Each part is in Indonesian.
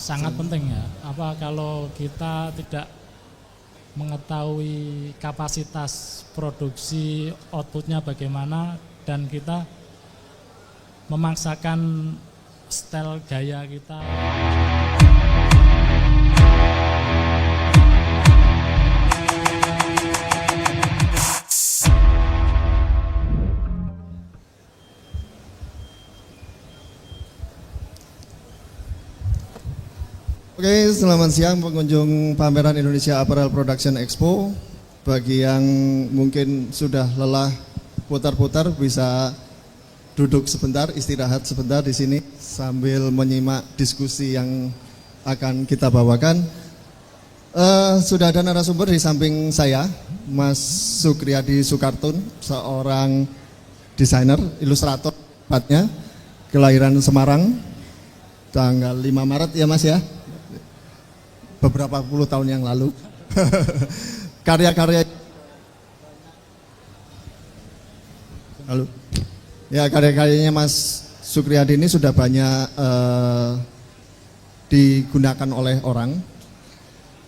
Sangat penting ya. Apa kalau kita tidak mengetahui kapasitas produksi, outputnya bagaimana, dan kita memaksakan style gaya kita. Oke, selamat siang pengunjung pameran Indonesia Apparel Production Expo. Bagi yang mungkin sudah lelah putar-putar bisa duduk sebentar, istirahat sebentar di sini sambil menyimak diskusi yang akan kita bawakan. Sudah ada narasumber di samping saya, Mas Sukriyadi Sukartun, seorang desainer, ilustrator tepatnya, kelahiran Semarang, tanggal 5 Maret ya Mas ya, beberapa puluh tahun yang lalu. Karya-karya Halo. Ya, karya-karyanya Mas Sukriyadi ini sudah banyak digunakan oleh orang.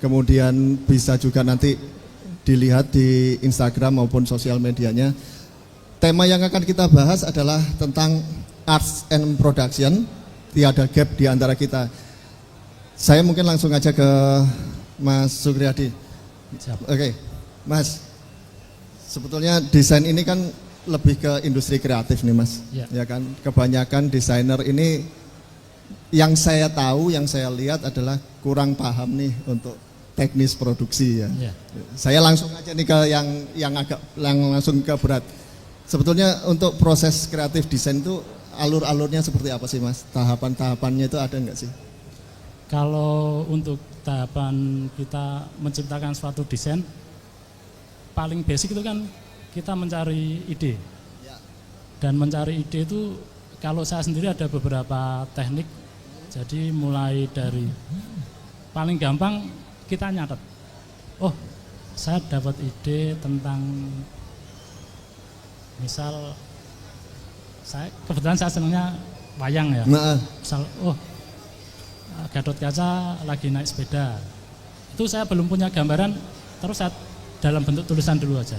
Kemudian bisa juga nanti dilihat di Instagram maupun sosial medianya. Tema yang akan kita bahas adalah tentang arts and production. Tiada gap di antara kita. Saya mungkin langsung aja ke Mas Sukriyadi. Oke, Mas. Sebetulnya desain ini kan lebih ke industri kreatif nih Mas, ya kan. Kebanyakan desainer ini yang saya tahu, yang saya lihat adalah kurang paham nih untuk teknis produksi ya. Saya langsung aja nih ke yang agak langsung ke berat. Sebetulnya untuk proses kreatif desain itu alur-alurnya seperti apa sih Mas? Tahapan-tahapannya itu ada nggak sih? Kalau untuk tahapan kita menciptakan suatu desain, paling basic itu kan kita mencari ide. Dan mencari ide itu kalau saya sendiri ada beberapa teknik. Jadi mulai dari paling gampang kita nyatet. Oh, saya dapat ide tentang, misal kebetulan saya senangnya wayang ya. Misal, Gatot Kaca lagi naik sepeda. Itu saya belum punya gambaran, terus saya dalam bentuk tulisan dulu aja.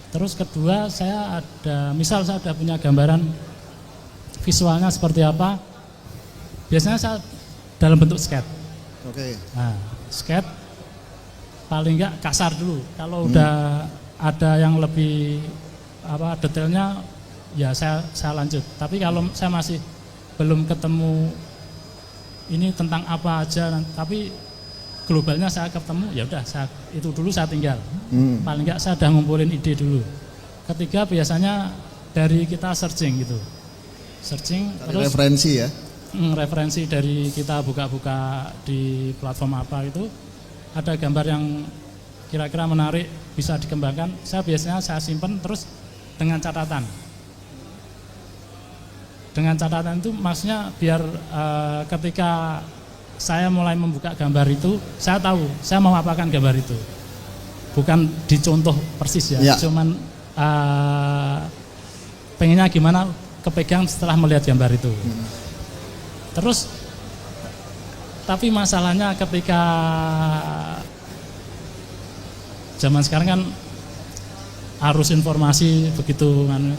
Terus kedua saya sudah punya gambaran visualnya seperti apa. Biasanya saya dalam bentuk sketch. Nah, sketch paling enggak kasar dulu. Kalau udah ada yang lebih detailnya ya saya lanjut. Tapi kalau saya masih belum ketemu ini tentang apa aja, tapi globalnya saya ketemu, ya udah itu dulu saya tinggal. Paling enggak saya udah ngumpulin ide dulu. Ketiga biasanya dari kita searching gitu. Terus referensi ya. Referensi dari kita buka-buka di platform apa itu, ada gambar yang kira-kira menarik bisa dikembangkan. Biasanya saya simpan terus dengan catatan. Dengan catatan itu maksudnya biar ketika saya mulai membuka gambar itu, saya tahu saya mau apakan gambar itu. Bukan dicontoh persis ya. Cuman pengennya gimana kepegang setelah melihat gambar itu. Terus tapi masalahnya ketika zaman sekarang kan arus informasi begitu kan.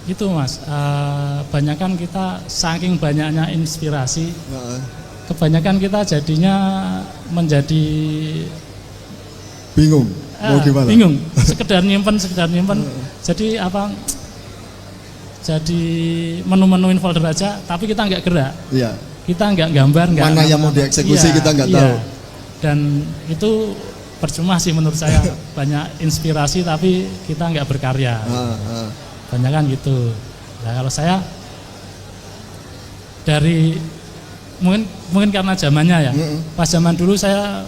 Itu Mas, kebanyakan kita saking banyaknya inspirasi, kebanyakan kita jadinya menjadi bingung, mau gimana? Bingung, sekedar nyimpen. Jadi jadi menu-menuin folder aja, tapi kita nggak gerak. Iya. Kita nggak gambar, mana yang mau dieksekusi kita nggak tahu. Dan itu percuma sih menurut saya. Banyak inspirasi tapi kita nggak berkarya. Banyak kan gitu. Nah kalau saya dari mungkin karena zamannya ya. Pas zaman dulu saya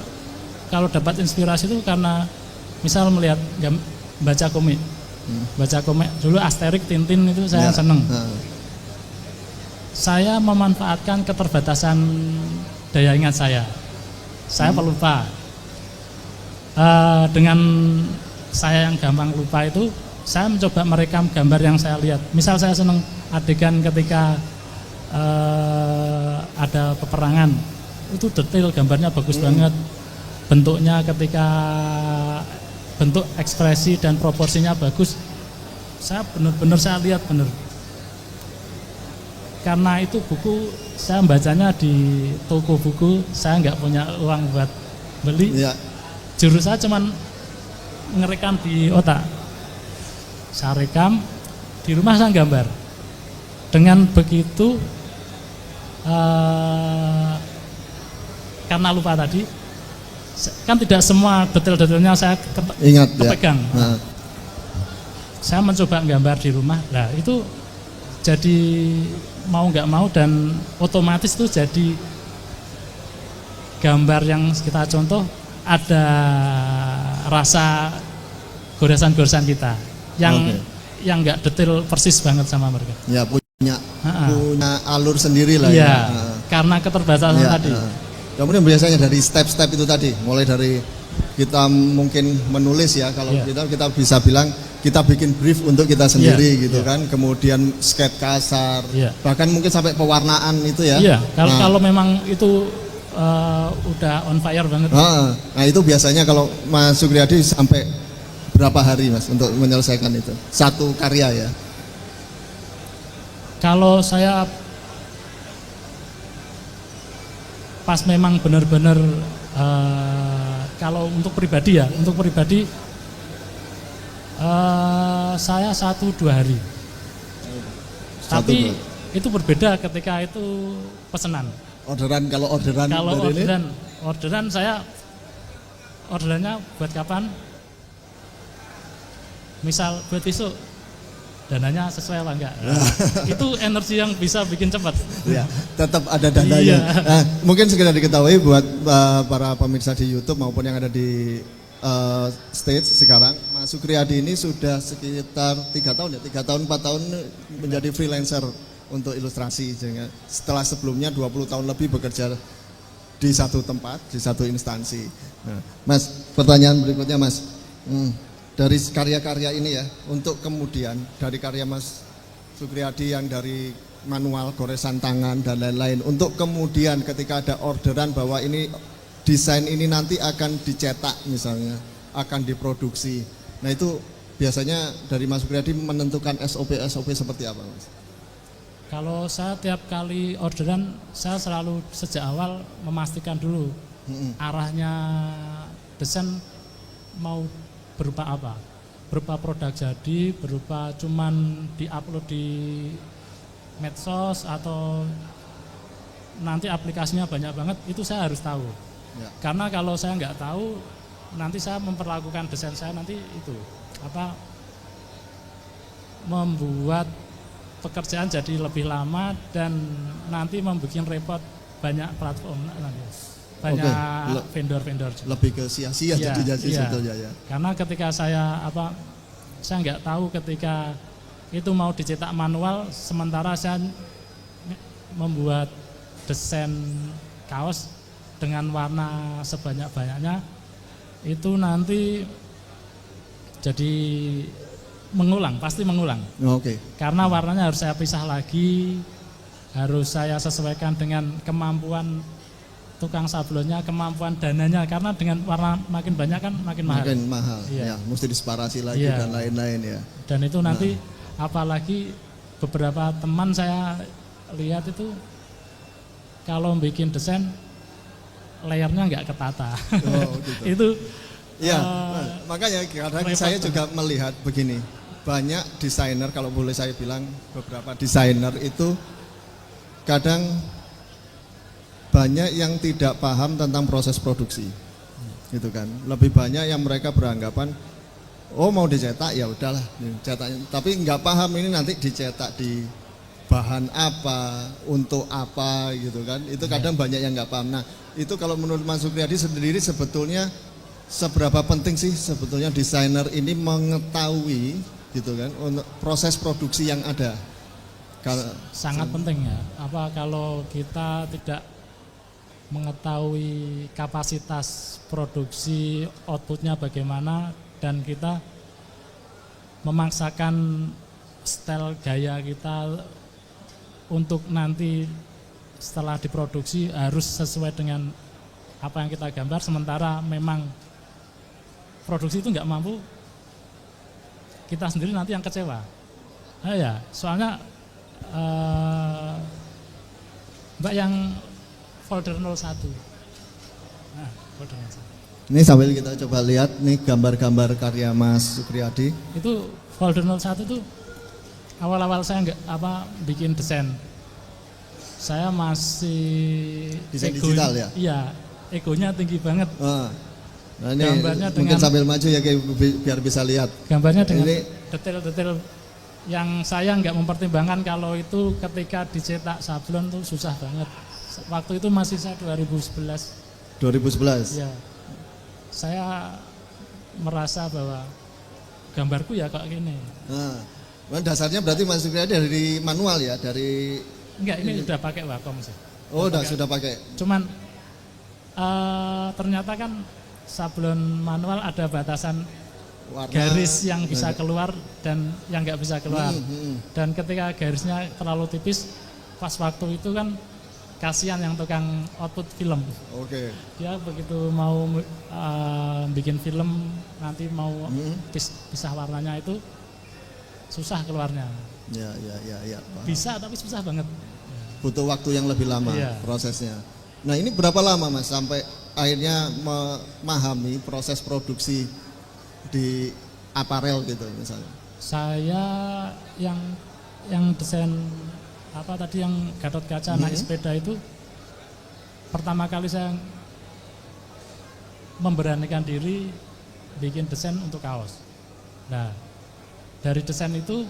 kalau dapat inspirasi itu karena misal melihat baca komik. Baca komik dulu Asterix, Tintin itu saya seneng. Saya memanfaatkan keterbatasan daya ingat saya. Saya pelupa. Dengan saya yang gampang lupa itu, saya mencoba merekam gambar yang saya lihat. Misal saya senang adegan ketika ada peperangan, itu detail gambarnya bagus banget, bentuknya ketika bentuk ekspresi dan proporsinya bagus, saya benar-benar saya lihat benar. Karena itu buku saya bacanya di toko buku, saya nggak punya uang buat beli, jurus saya cuman ngerekam di otak, saya rekam di rumah, saya gambar. Dengan begitu karena lupa tadi, kan tidak semua detail-detailnya saya ingat, kepegang. Ya. Saya mencoba gambar di rumah, nah itu jadi mau nggak mau dan otomatis itu jadi gambar yang kita contoh ada rasa goresan-goresan kita yang nggak detail persis banget sama mereka. Ya punya alur sendiri lah ya. Karena keterbatasan tadi. Kemudian biasanya dari step-step itu tadi, mulai dari kita mungkin menulis ya, kalau kita bisa bilang kita bikin brief untuk kita sendiri gitu kan, kemudian sketch kasar, bahkan mungkin sampai pewarnaan itu ya. Iya, kalau memang itu udah on fire banget. Nah itu biasanya kalau Mas Sukriyadi sampai berapa hari Mas untuk menyelesaikan itu satu karya ya? Kalau saya pas memang benar-benar kalau untuk pribadi ya, saya 1-2 hari. Tapi itu berbeda ketika itu pesanan. Orderan saya orderannya buat kapan? Misal buat besok, dananya sesuai apa enggak? Itu energi yang bisa bikin cepat. Ya, tetap ada dananya. Nah, mungkin segera diketahui buat para pemirsa di YouTube maupun yang ada di stage sekarang, Mas Sukriyadi ini sudah sekitar 3 tahun ya, 3 tahun 4 tahun menjadi freelancer untuk ilustrasi. Setelah sebelumnya 20 tahun lebih bekerja di satu tempat, di satu instansi. Nah, Mas, pertanyaan berikutnya Mas, dari karya-karya ini ya, untuk kemudian dari karya Mas Sukriyadi yang dari manual, goresan tangan dan lain-lain, untuk kemudian ketika ada orderan bahwa ini desain ini nanti akan dicetak misalnya, akan diproduksi. Nah itu biasanya dari Mas Sukriyadi menentukan SOP seperti apa Mas? Kalau saya tiap kali orderan, saya selalu sejak awal memastikan dulu arahnya desain mau berupa apa, berupa produk jadi, berupa cuman diupload di medsos atau nanti aplikasinya banyak banget, itu saya harus tahu. Karena kalau saya nggak tahu, nanti saya memperlakukan desain saya nanti itu membuat pekerjaan jadi lebih lama dan nanti membuat repot banyak platform nanti. Banyak vendor-vendor juga. Lebih ke sia-sia jadinya sebetulnya ya. Karena ketika saya nggak tahu ketika itu mau dicetak manual, sementara saya membuat desain kaos dengan warna sebanyak-banyaknya, itu nanti jadi pasti mengulang. Karena warnanya harus saya pisah lagi, harus saya sesuaikan dengan kemampuan tukang sablonnya, kemampuan dananya, karena dengan warna makin banyak kan makin mahal. Makin mahal, ya, mesti disparasi lagi dan lain-lain ya. Dan itu nanti apalagi beberapa teman saya lihat itu kalau bikin desain layarnya nggak ketata. Gitu. Itu ya, makanya kadang saya juga melihat begini, banyak desainer, kalau boleh saya bilang beberapa desainer itu kadang banyak yang tidak paham tentang proses produksi, gitu kan. Lebih banyak yang mereka beranggapan, oh mau dicetak ya udahlah, cetaknya. Tapi nggak paham ini nanti dicetak di bahan apa, untuk apa, gitu kan. Itu kadang banyak yang nggak paham. Nah, itu kalau menurut Mas Sukriyadi sendiri sebetulnya seberapa penting sih sebetulnya desainer ini mengetahui, gitu kan, untuk proses produksi yang ada? Sangat penting ya. Kalau kita tidak mengetahui kapasitas produksi, outputnya bagaimana, dan kita memaksakan style gaya kita untuk nanti setelah diproduksi harus sesuai dengan apa yang kita gambar, sementara memang produksi itu nggak mampu, kita sendiri nanti yang kecewa. Nah ya, soalnya Mbak yang folder 01. Nah, folder 01. Ini sambil kita coba lihat nih gambar-gambar karya Mas Sukriyadi. Itu folder 01 itu awal-awal saya nggak bikin desain. Saya masih desain digital ya? Iya, egonya tinggi banget. Nah ini gambarnya mungkin dengan, sambil maju ya biar bisa lihat. Gambarnya dengan ini, detail-detail yang saya nggak mempertimbangkan kalau itu ketika dicetak sablon tuh susah banget. Waktu itu masih saya 2011. 2011? Ya, saya merasa bahwa gambarku ya kayak gini. Nah, dasarnya berarti Mas Sukriyadi dari manual ya? Enggak, ini udah pakai Wacom sih. Oh, sudah pakai. Cuman ternyata kan sablon manual ada batasan warna, garis yang bisa keluar dan yang nggak bisa keluar. Dan ketika garisnya terlalu tipis, pas waktu itu kan kasihan yang tukang output film. Oke. Dia begitu mau bikin film nanti mau pisah warnanya itu susah keluarnya. Ya. Bisa tapi susah banget. Butuh waktu yang lebih lama prosesnya. Nah ini berapa lama Mas sampai akhirnya memahami proses produksi di aparel gitu misalnya? Saya yang desain yang Gatot Kaca naik sepeda itu pertama kali saya memberanikan diri bikin desain untuk kaos. Nah dari desain itu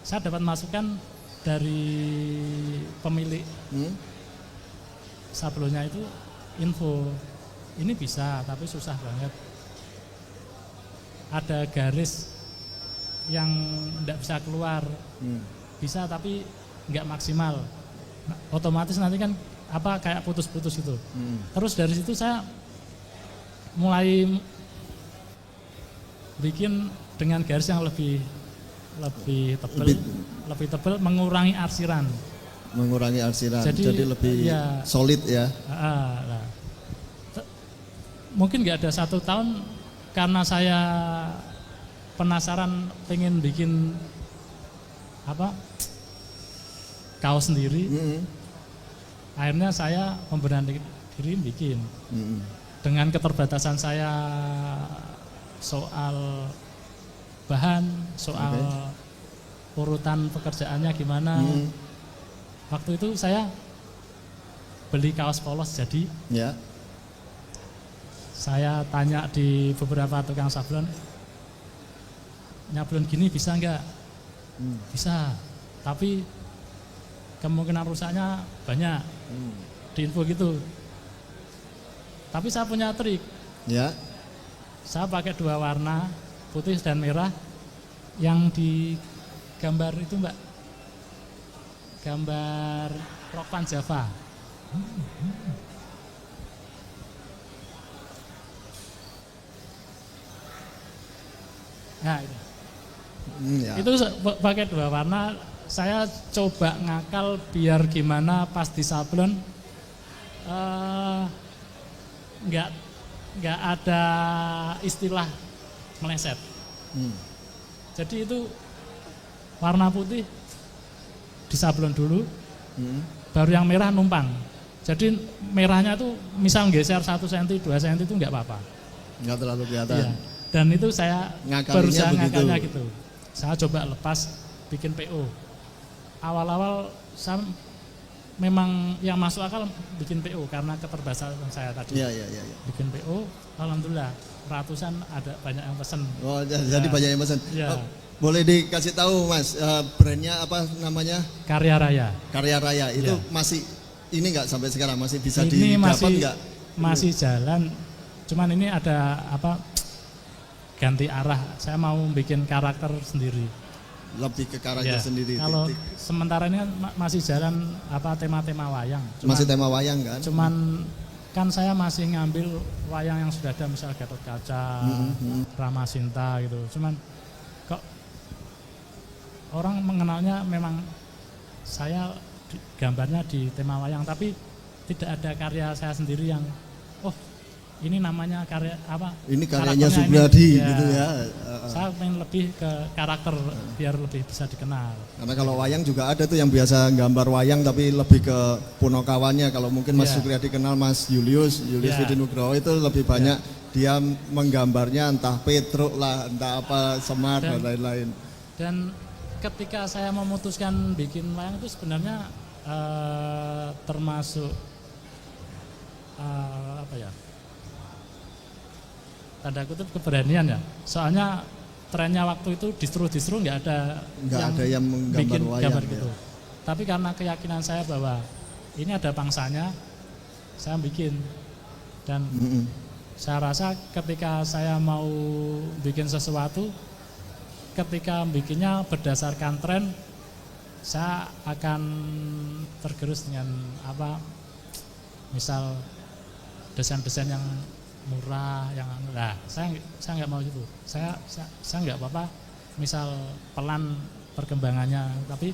saya dapat masukan dari pemilik sablonnya itu info ini bisa tapi susah banget, ada garis yang tidak bisa keluar, bisa tapi nggak maksimal, otomatis nanti kan kayak putus-putus gitu. Terus dari situ saya mulai bikin dengan garis yang lebih tebal, mengurangi arsiran. Jadi lebih solid ya. Mungkin nggak ada 1 tahun karena saya penasaran pengen bikin kaos sendiri. Akhirnya saya memberanikan diri bikin. Dengan keterbatasan saya soal bahan, soal urutan pekerjaannya gimana. Waktu itu saya beli kaos polos jadi. Ya. Saya tanya di beberapa tukang sablon, nyablon gini bisa nggak? Bisa, tapi kemungkinan rusaknya banyak. Di info gitu. Tapi saya punya trik. Ya. Saya pakai 2 warna, putih dan merah, yang di gambar itu Mbak, gambar Rockpan Java. Nah ini. Itu pakai 2 warna. Saya coba ngakal biar gimana pas di sablon nggak ada istilah meleset. Jadi itu warna putih disablon dulu, baru yang merah numpang. Jadi merahnya tuh misal geser 1 cm, 2 cm itu nggak apa-apa. Nggak terlalu kelihatan. Iya. Dan itu saya berusaha ngakalnya gitu. Saya coba lepas bikin PO. Awal-awal saya memang yang masuk akal bikin PO karena keterbatasan saya tadi. Iya. Bikin PO, alhamdulillah ratusan ada banyak yang pesen. Oh, jadi banyak yang pesen. Ya. Boleh dikasih tahu Mas, brandnya apa namanya? Karya Raya. Karya Raya itu masih ini nggak sampai sekarang masih bisa didapat nggak? Masih jalan. Cuman ini ada ganti arah. Saya mau bikin karakter sendiri. Lebih ke karakter sendiri. Kalau sementara ini masih jalan tema-tema wayang. Masih tema wayang kan? Cuman kan saya masih ngambil wayang yang sudah ada, misal Gatot Kaca, Rama Sinta gitu. Cuman kok orang mengenalnya memang saya gambarnya di tema wayang, tapi tidak ada karya saya sendiri yang oh ini namanya karya apa? Ini karyanya karakternya Supriyadi ini, gitu ya. Saya pengen lebih ke karakter biar lebih bisa dikenal. Karena kalau wayang juga ada tuh yang biasa gambar wayang tapi lebih ke punakawannya. Kalau mungkin Mas Supriyadi kenal Mas Julius Widinugroho itu lebih banyak dia menggambarnya entah Petruk lah, entah apa Semar dan lain-lain. Dan ketika saya memutuskan bikin wayang itu sebenarnya termasuk apa ya? Tanda kutip keberanian ya. Soalnya trennya waktu itu distro nggak ada yang menggambar bikin wayang gambar ya. gitu. Tapi karena keyakinan saya bahwa ini ada pangsanya, saya bikin. Dan saya rasa ketika saya mau bikin sesuatu, ketika bikinnya berdasarkan tren, saya akan tergerus dengan apa? Misal desain-desain yang murah, yang saya nggak mau itu. Saya nggak apa-apa. Misal pelan perkembangannya, tapi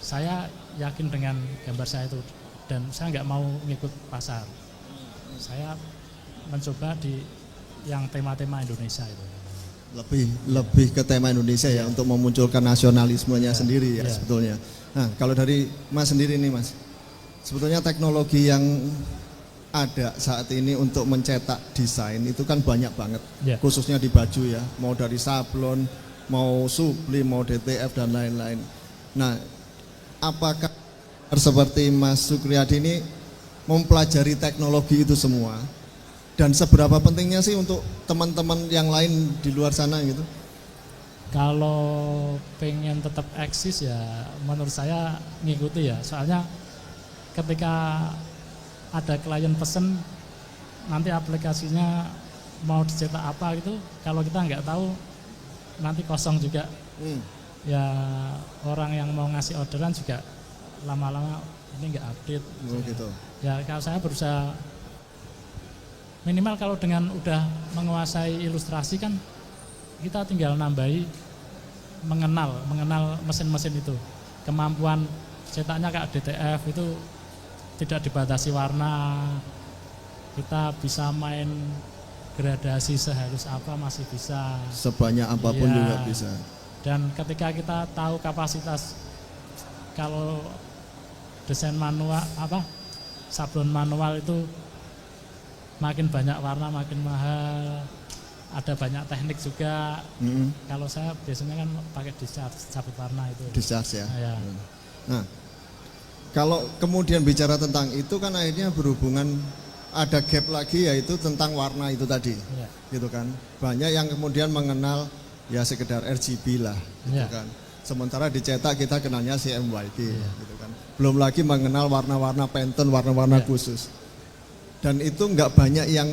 saya yakin dengan gambar saya itu dan saya nggak mau ngikut pasar. Saya mencoba di yang tema-tema Indonesia itu. Lebih ke tema Indonesia ya untuk memunculkan nasionalismenya sendiri ya sebetulnya. Nah, kalau dari Mas sendiri nih Mas, sebetulnya teknologi yang ada saat ini untuk mencetak desain itu kan banyak banget, khususnya di baju ya, mau dari sablon, mau sublim, mau DTF dan lain-lain. Nah, apakah seperti Mas Supriyadi ini mempelajari teknologi itu semua dan seberapa pentingnya sih untuk teman-teman yang lain di luar sana gitu? Kalau pengen tetap eksis ya menurut saya ngikuti ya, soalnya ketika ada klien pesen nanti aplikasinya mau dicetak apa gitu, kalau kita nggak tahu nanti kosong juga. Ya orang yang mau ngasih orderan juga lama-lama ini nggak update. Gitu. Ya kalau saya berusaha minimal kalau dengan udah menguasai ilustrasi kan kita tinggal nambahi mengenal mesin-mesin itu, kemampuan cetaknya kayak DTF itu tidak dibatasi warna, kita bisa main gradasi sehalus apa masih bisa, sebanyak apapun juga bisa. Dan ketika kita tahu kapasitas, kalau desain manual sablon manual itu makin banyak warna makin mahal, ada banyak teknik juga. Kalau saya biasanya kan pakai discharge cabut warna itu. Discharge ya. Nah, kalau kemudian bicara tentang itu kan akhirnya berhubungan ada gap lagi yaitu tentang warna itu tadi, gitu kan. Banyak yang kemudian mengenal ya sekedar RGB lah, gitu kan. Sementara dicetak kita kenalnya CMYK, gitu kan. Belum lagi mengenal warna-warna Pantone, warna-warna khusus. Dan itu nggak banyak yang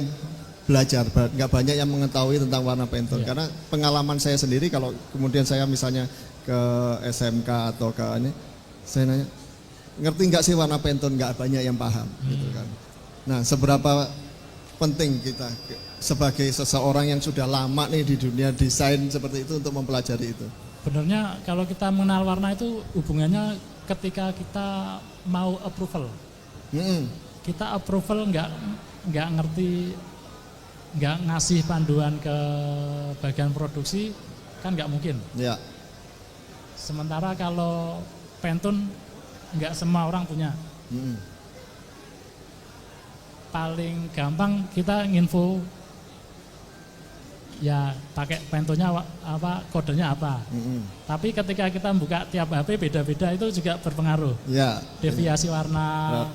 belajar, nggak banyak yang mengetahui tentang warna Pantone. Karena pengalaman saya sendiri kalau kemudian saya misalnya ke SMK atau ke ini, saya nanya, ngerti nggak sih warna Pantone? Nggak banyak yang paham, gitu kan. Nah, seberapa penting kita sebagai seseorang yang sudah lama nih di dunia desain seperti itu untuk mempelajari itu? Benernya kalau kita mengenal warna itu hubungannya ketika kita mau approval. Kita approval nggak ngerti, nggak ngasih panduan ke bagian produksi kan nggak mungkin. Sementara kalau Pantone nggak semua orang punya. Paling gampang kita nginfo ya pakai Pantone-nya apa, kodenya apa. Tapi ketika kita buka tiap HP beda-beda itu juga berpengaruh. Deviasi warna.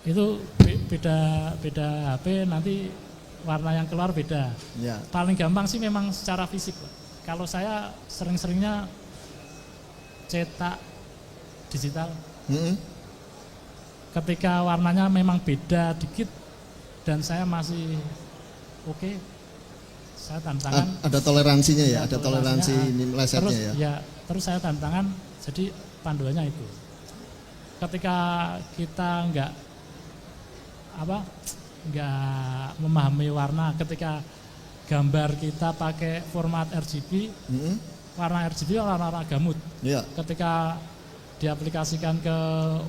Itu beda HP nanti warna yang keluar beda. Paling gampang sih memang secara fisik. Kalau saya sering-seringnya cetak digital. Ketika warnanya memang beda dikit dan saya masih oke, saya tanda tangan. Ada toleransinya ya, ada toleransi ini melesetnya ya. Terus saya tanda tangan, jadi panduannya itu. Ketika kita nggak memahami warna, ketika gambar kita pakai format RGB, warna RGB warna gamut. Ketika diaplikasikan ke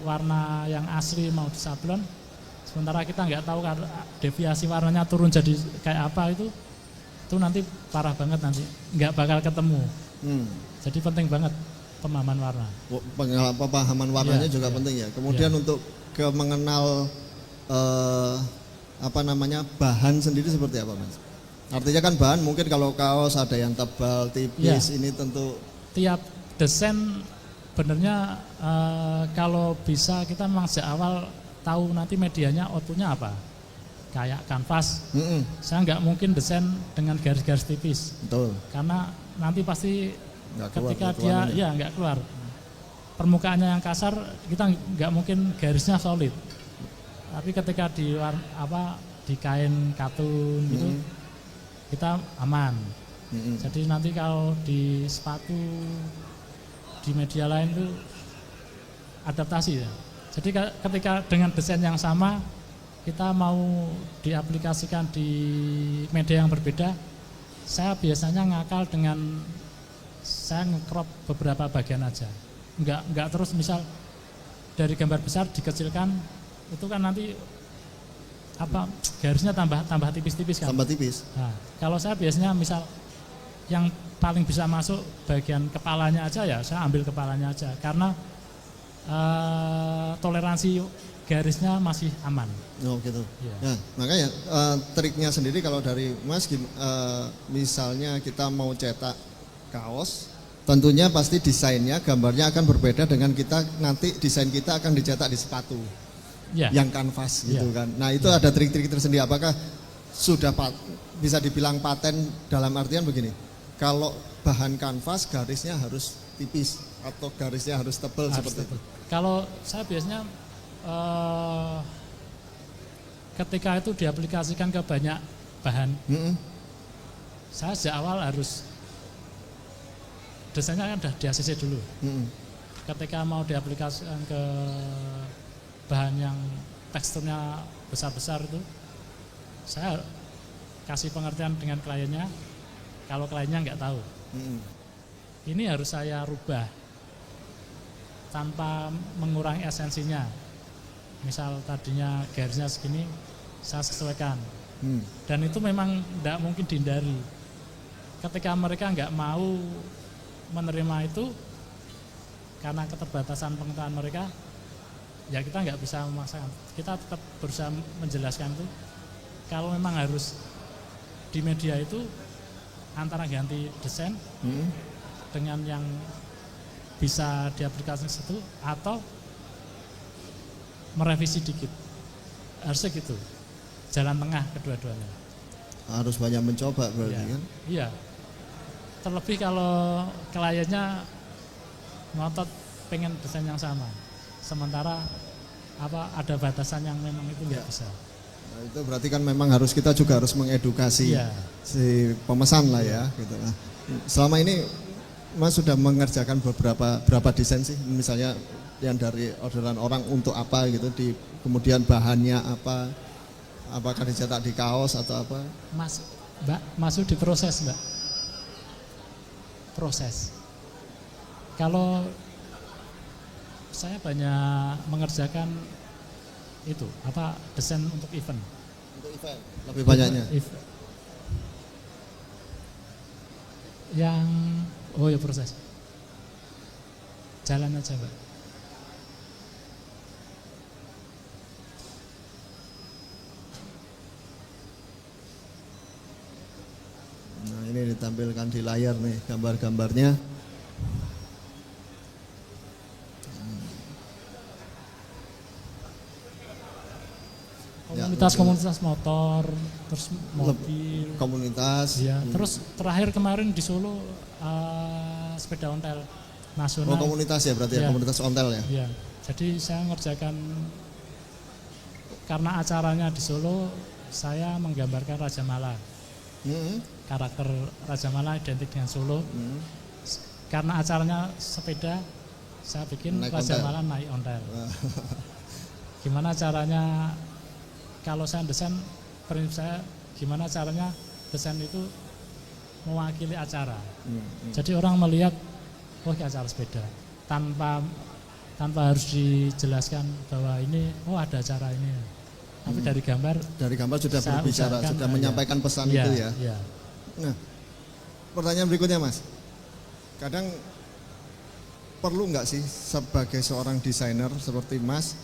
warna yang asli mau disablon, sementara kita nggak tahu deviasi warnanya turun jadi kayak apa, itu nanti parah banget, nanti nggak bakal ketemu. Jadi penting banget pemahaman warna. Pemahaman warnanya juga penting ya. Kemudian untuk mengenal bahan sendiri seperti apa, Mas? Artinya kan bahan mungkin kalau kaos ada yang tebal, tipis, ini tentu tiap desain benernya kalau bisa kita memang sejak awal tahu nanti medianya outputnya apa. Kayak kanvas, saya nggak mungkin desain dengan garis-garis tipis. Betul. Karena nanti pasti ketika dia nggak keluar. Permukaannya yang kasar, kita nggak mungkin garisnya solid. Tapi ketika di kain katun gitu, kita aman. Jadi nanti kalau di sepatu, di media lain itu adaptasi ya. Jadi ketika dengan desain yang sama, kita mau diaplikasikan di media yang berbeda, saya biasanya ngakal dengan saya nge-crop beberapa bagian aja. Enggak terus misal dari gambar besar dikecilkan, itu kan nanti garisnya tambah tipis-tipis kan. Tambah tipis. Nah, kalau saya biasanya misal yang paling bisa masuk bagian kepalanya aja ya, saya ambil kepalanya aja karena toleransi garisnya masih aman. Oh gitu. Ya. Nah, makanya triknya sendiri kalau dari Mas, misalnya kita mau cetak kaos, tentunya pasti desainnya, gambarnya akan berbeda dengan kita nanti desain kita akan dicetak di sepatu, yang kanvas gitu kan. Nah itu ada trik-trik tersendiri. Apakah sudah bisa dibilang paten dalam artian begini? Kalau bahan kanvas garisnya harus tipis atau garisnya harus tebal seperti itu? Kalau saya biasanya ketika itu diaplikasikan ke banyak bahan, saya sejak awal harus desainnya kan udah di ACC dulu. Ketika mau diaplikasikan ke bahan yang teksturnya besar-besar itu, saya kasih pengertian dengan kliennya. Kalau kliennya nggak tahu, ini harus saya rubah tanpa mengurangi esensinya. Misal tadinya garisnya segini, saya sesuaikan. Dan itu memang tidak mungkin dihindari. Ketika mereka nggak mau menerima itu karena keterbatasan pengetahuan mereka, ya kita nggak bisa memaksakan. Kita tetap berusaha menjelaskan itu. Kalau memang harus di media itu antara ganti desain dengan yang bisa diaplikasikan situ atau merevisi dikit, harusnya gitu. Jalan tengah kedua-duanya. Harus banyak mencoba berarti kan? Iya. Terlebih kalau kliennya ngotot pengen desain yang sama, sementara ada batasan yang memang itu nggak bisa. Nah, itu berarti kan memang kita juga harus mengedukasi si pemesan lah ya, gitu. Nah, selama ini Mas sudah mengerjakan berapa desain sih, misalnya yang dari orderan orang untuk apa gitu, kemudian bahannya apa, apakah dicetak di kaos atau apa? Masuk di proses, Mbak. Proses. Kalau saya banyak mengerjakan itu desain untuk event. Untuk event lebih banyaknya. Proses. Jalan aja, Mbak. Nah, ini ditampilkan di layar nih gambar-gambarnya. Komunitas motor, terus mobil, komunitas. Terus terakhir kemarin di Solo sepeda ontel nasional. Komunitas ya berarti ya, komunitas ontel ya. Iya. Jadi saya ngerjakan karena acaranya di Solo, saya menggambarkan Raja Mala. Karakter Raja Mala identik dengan Solo. Karena acaranya sepeda, saya bikin Raja Mala naik ontel. Gimana caranya? Kalau saya desain, prinsip saya gimana caranya desain itu mewakili acara. Jadi orang melihat, acara sepeda, tanpa tanpa harus dijelaskan bahwa ini ada acara ini. Tapi dari gambar sudah berbicara, sudah menyampaikan pesan itu ya. Iya. Nah, pertanyaan berikutnya Mas, kadang perlu nggak sih sebagai seorang desainer seperti Mas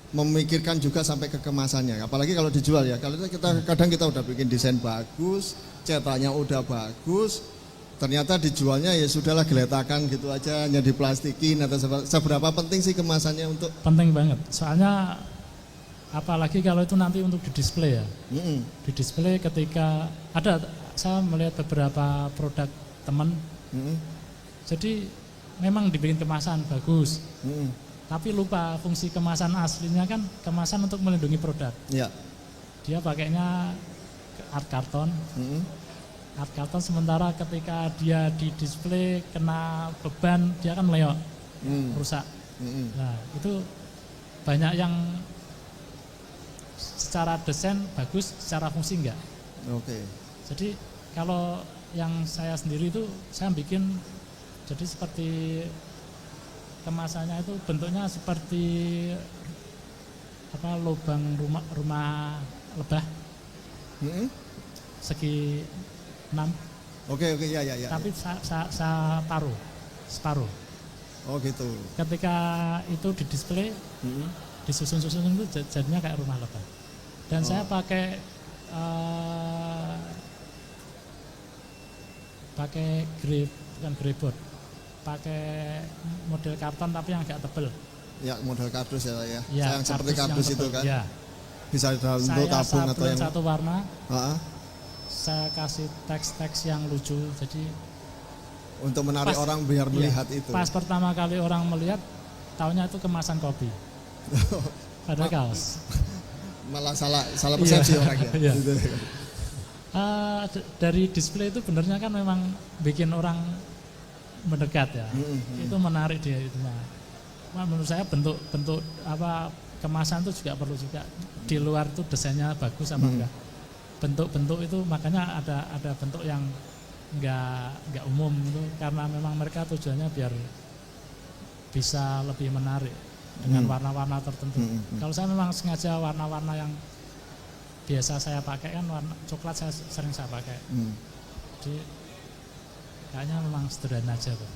memikirkan juga sampai ke kemasannya, apalagi kalau dijual ya. Kalau kadang kita udah bikin desain bagus, cetaknya udah bagus, ternyata dijualnya ya sudahlah geletakan gitu aja, hanya diplastikin atau seberapa penting sih kemasannya untuk? Penting banget, soalnya apalagi kalau itu nanti untuk di display ya. Di display ketika saya melihat beberapa produk teman, jadi memang dibikin kemasan bagus. Tapi lupa fungsi kemasan aslinya kan kemasan untuk melindungi produk. Ya. Dia pakainya art karton. Art karton sementara ketika dia di display kena beban dia kan meleot, rusak. Nah itu banyak yang secara desain bagus, secara fungsi enggak. Oke. Jadi kalau yang saya sendiri itu saya bikin jadi seperti kemasannya itu bentuknya seperti lubang rumah lebah, segi 6. Oke ya. Tapi separuh. Oh gitu. Ketika itu di display, disusun-susun itu jadinya kayak rumah lebah. Dan saya pakai bukan greyboard, pakai model karton tapi yang agak tebel. Ya, model kardus ya. Ya yang seperti kardus itu kan. Ya. Bisa untuk tabung atau yang satu warna. Saya kasih teks-teks yang lucu, jadi untuk menarik orang biar melihat itu. Pas pertama kali orang melihat, taunya itu kemasan kopi. Padahal kaos. Malah salah persepsi orangnya. Iya. Dari display itu benernya kan memang bikin orang mendekat ya. Itu menarik dia itu. Menurut saya bentuk kemasan itu juga perlu juga. Di luar itu desainnya bagus apa enggak. Bentuk-bentuk itu makanya ada bentuk yang enggak umum itu karena memang mereka tujuannya biar bisa lebih menarik dengan warna-warna tertentu. Kalau saya memang sengaja warna-warna yang biasa saya pakai kan warna coklat sering saya pakai. Jadi kayaknya memang sederhana aja Pak.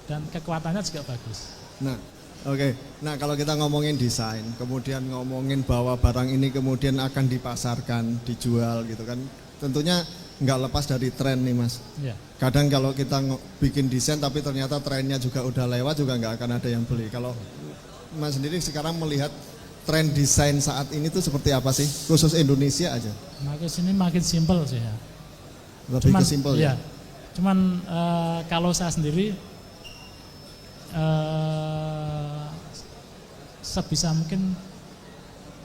Dan kekuatannya juga bagus. Nah, oke. Nah, kalau kita ngomongin desain, kemudian ngomongin bahwa barang ini kemudian akan dipasarkan, dijual gitu kan. Tentunya nggak lepas dari tren nih Mas. Ya. Kadang kalau kita bikin desain tapi ternyata trennya juga udah lewat juga nggak akan ada yang beli. Kalau Mas sendiri sekarang melihat tren desain saat ini tuh seperti apa sih? Khusus Indonesia aja. Makin sini makin simpel sih ya. Lebih ke simpel ya. Cuman kalau saya sendiri sebisa mungkin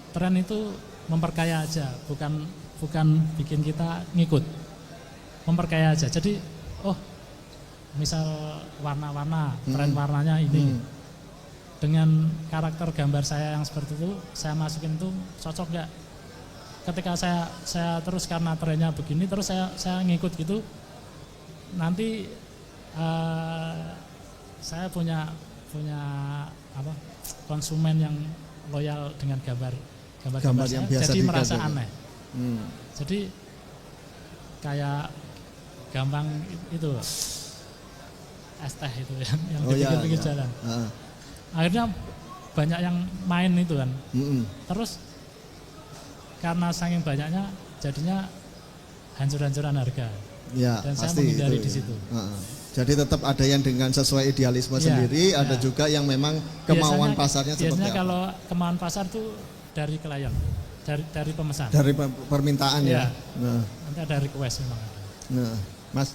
tren itu memperkaya aja, bukan bikin kita ngikut. Memperkaya aja. Jadi, misal warna-warna, tren warnanya ini. Dengan karakter gambar saya yang seperti itu, saya masukin itu cocok nggak? Ketika saya terus karena trennya begini, terus saya ngikut gitu, nanti saya punya konsumen yang loyal dengan gambar yang saya, biasa jadi merasa digambar. aneh. Jadi kayak gampang itu es teh itu yang dipikir-pikir jalan. Akhirnya banyak yang main itu kan. Terus karena saking banyaknya jadinya hancur-hancuran harga. Ya, dan saya menghindari di situ. Jadi tetap ada yang dengan sesuai idealisme sendiri, ada juga yang memang kemauan pasarnya seperti apa. Biasanya kalau kemauan pasar itu dari klien, dari pemesan. Dari permintaan ya. Nanti ada request memang. Nah, Mas,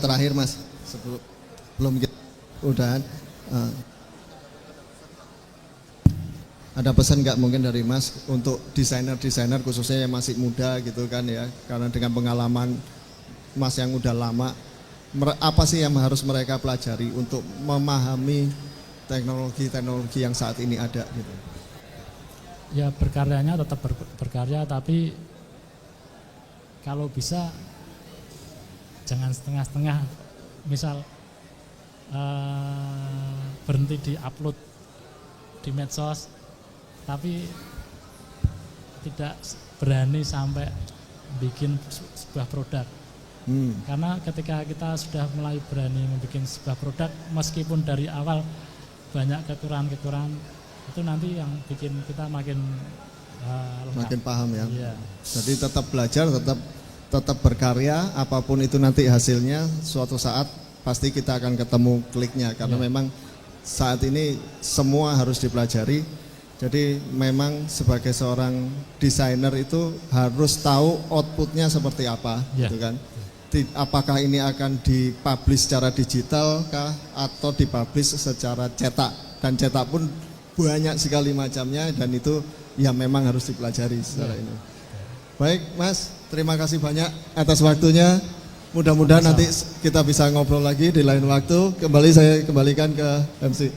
terakhir Mas, sebelum kita udahan, ada pesan nggak mungkin dari Mas untuk desainer-desainer khususnya yang masih muda gitu kan ya, karena dengan pengalaman Mas yang udah lama, apa sih yang harus mereka pelajari untuk memahami teknologi yang saat ini ada gitu? Ya berkaryanya tetap berkarya, tapi kalau bisa jangan setengah-setengah. Misal berhenti di upload di medsos, tapi tidak berani sampai bikin sebuah produk. Karena ketika kita sudah mulai berani membuat sebuah produk, meskipun dari awal banyak kekurangan-kekurangan, itu nanti yang bikin kita makin lengkap. Makin paham ya. Iya. Jadi tetap belajar, tetap berkarya, apapun itu nanti hasilnya suatu saat pasti kita akan ketemu kliknya, karena memang saat ini semua harus dipelajari. Jadi memang sebagai seorang desainer itu harus tahu outputnya seperti apa, gitu kan. Apakah ini akan dipublish secara digital kah atau dipublish secara cetak, dan cetak pun banyak sekali macamnya, dan itu ya memang harus dipelajari secara ini. Baik Mas, terima kasih banyak atas waktunya. Mudah-mudahan nanti kita bisa ngobrol lagi di lain waktu. Saya kembalikan ke MC.